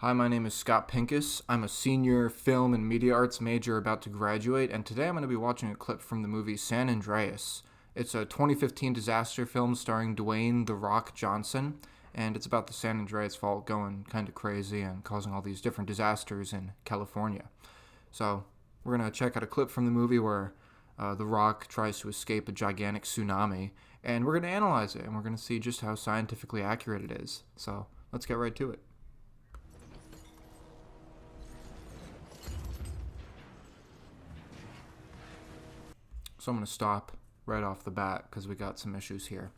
Hi, my name is Scott Pincus. I'm a senior film and media arts major about to graduate, and today I'm going to be watching a clip from the movie San Andreas. It's a 2015 disaster film starring Dwayne "The Rock" Johnson, and it's about the San Andreas fault going kind of crazy and causing all these different disasters in California. So, we're going to check out a clip from the movie where The Rock tries to escape a gigantic tsunami, and we're going to analyze it, and we're going to see just how scientifically accurate it is. So, let's get right to it. So I'm going to stop right off the bat because we got some issues here.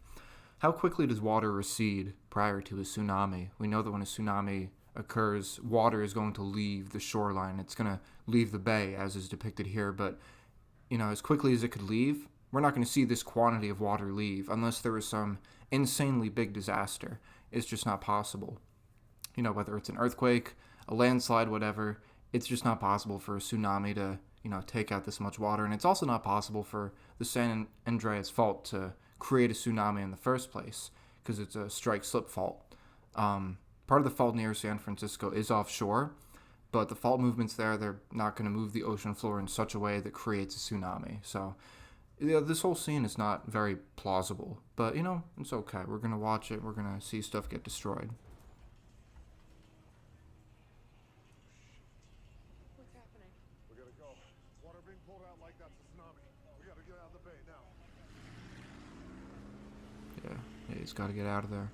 How quickly does water recede prior to a tsunami? We know that when a tsunami occurs, water is going to leave the shoreline. It's going to leave the bay, as is depicted here. But, as quickly as it could leave, we're not going to see this quantity of water leave unless there is some insanely big disaster. It's just not possible. Whether it's an earthquake, a landslide, whatever, it's just not possible for a tsunami to take out this much water. And it's also not possible for the San Andreas fault to create a tsunami in the first place because it's a strike-slip fault. Part of the fault near San Francisco is offshore, but the fault movements there, they're not going to move the ocean floor in such a way that creates a tsunami. So this whole scene is not very plausible, but, it's okay. We're going to watch it. We're going to see stuff get destroyed. Pulled out like that's a tsunami. We gotta get out of the bay now. Yeah, he's got to get out of there.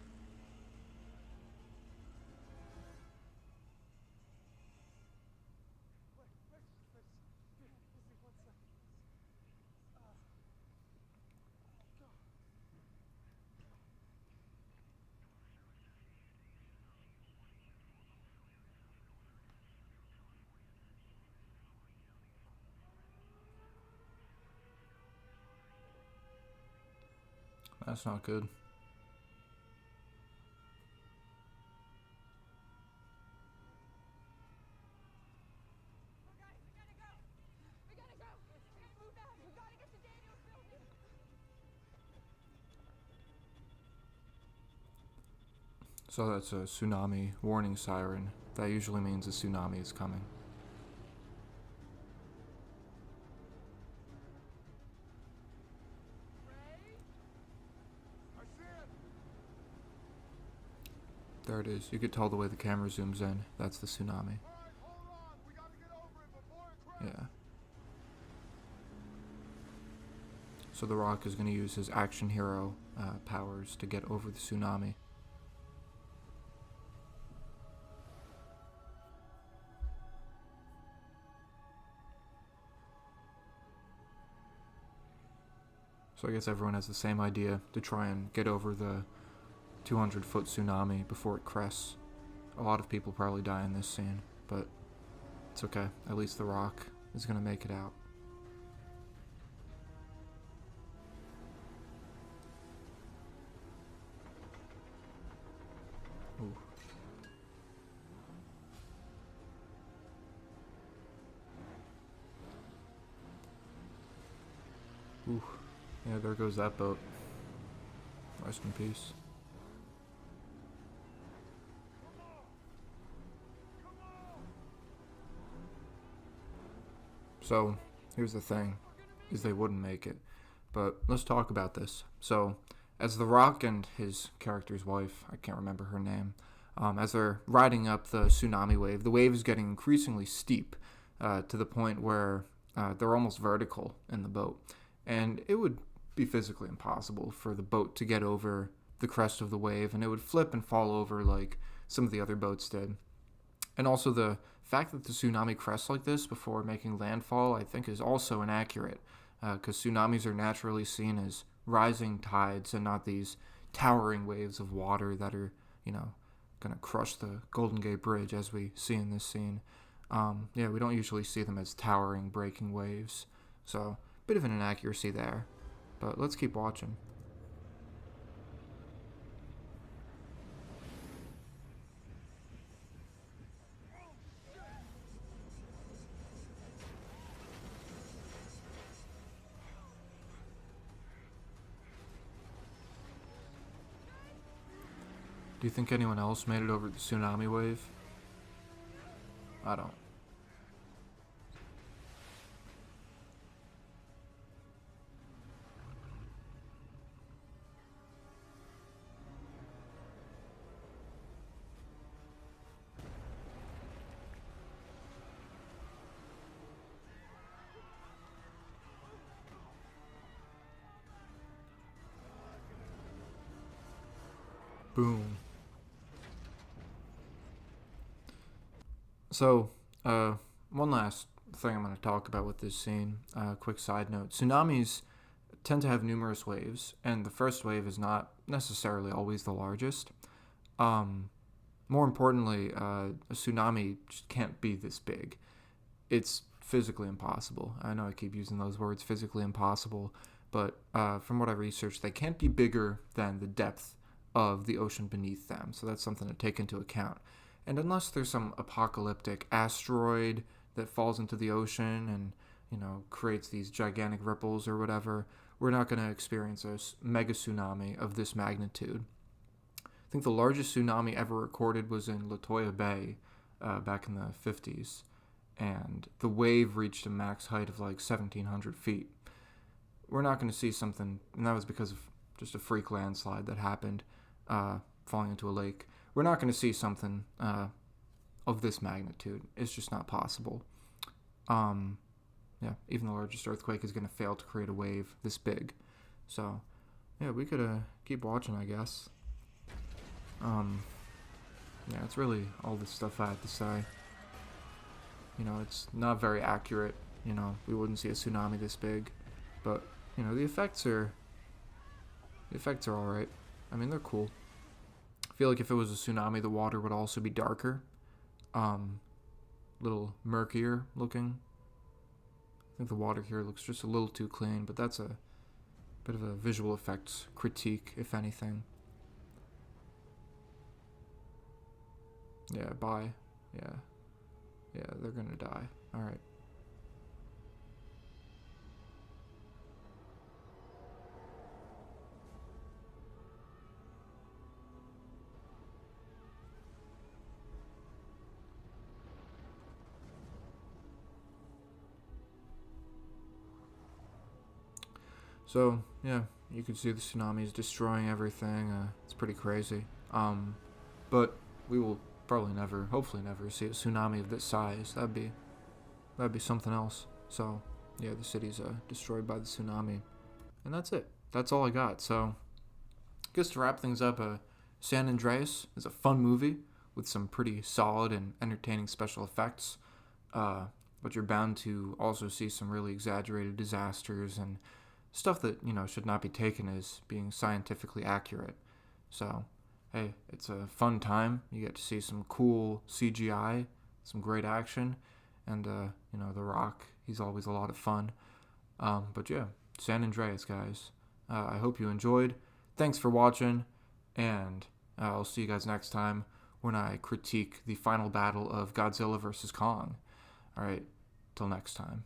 That's not good. So that's a tsunami warning siren. That usually means a tsunami is coming. There it is. You could tell the way the camera zooms in. That's the tsunami. Yeah. So The Rock is going to use his action hero powers to get over the tsunami. So I guess everyone has the same idea to try and get over the 200-foot tsunami before it crests. A lot of people probably die in this scene, but it's okay. At least The Rock is going to make it out. Ooh. Ooh. Yeah, there goes that boat. Rest in peace. So, here's the thing, is they wouldn't make it. But let's talk about this. So, as The Rock and his character's wife, I can't remember her name, as they're riding up the tsunami wave, the wave is getting increasingly steep to the point where they're almost vertical in the boat. And it would be physically impossible for the boat to get over the crest of the wave, and it would flip and fall over like some of the other boats did. And also the fact that the tsunami crests like this before making landfall, I think, is also inaccurate, because tsunamis are naturally seen as rising tides and not these towering waves of water that are, going to crush the Golden Gate Bridge as we see in this scene. We don't usually see them as towering, breaking waves. So, bit of an inaccuracy there. But let's keep watching. Do you think anyone else made it over the tsunami wave? I don't. Boom. So, one last thing I'm going to talk about with this scene. Quick side note: tsunamis tend to have numerous waves, and the first wave is not necessarily always the largest. Um, More importantly, a tsunami just can't be this big. It's physically impossible. I know I keep using those words, physically impossible, but from what I researched, they can't be bigger than the depth of the ocean beneath them. So that's something to take into account. And unless there's some apocalyptic asteroid that falls into the ocean and, creates these gigantic ripples or whatever, we're not going to experience a mega tsunami of this magnitude. I think the largest tsunami ever recorded was in Latoya Bay back in the 50s, and the wave reached a max height of like 1,700 feet. We're not going to see something, and that was because of just a freak landslide that happened, falling into a lake. We're not going to see something of this magnitude. It's just not possible. Yeah, even the largest earthquake is going to fail to create a wave this big. So, yeah, we could keep watching, I guess. Yeah, it's really all the stuff I have to say. It's not very accurate. We wouldn't see a tsunami this big, but the effects are all right. I mean, they're cool. I feel like if it was a tsunami, the water would also be darker, little murkier looking. I think the water here looks just a little too clean, but that's a bit of a visual effects critique, if anything. Yeah, bye. Yeah, they're gonna die. All right. So, yeah, you can see the tsunami is destroying everything. It's pretty crazy. But we will probably never, hopefully never, see a tsunami of this size. That'd be something else. So, yeah, the city's destroyed by the tsunami. And that's it. That's all I got. So, I guess to wrap things up, San Andreas is a fun movie with some pretty solid and entertaining special effects. But you're bound to also see some really exaggerated disasters and stuff that, should not be taken as being scientifically accurate. So, hey, it's a fun time. You get to see some cool CGI, some great action, and, The Rock, he's always a lot of fun. But yeah, San Andreas, guys. I hope you enjoyed. Thanks for watching, and I'll see you guys next time when I critique the final battle of Godzilla vs. Kong. Alright, till next time.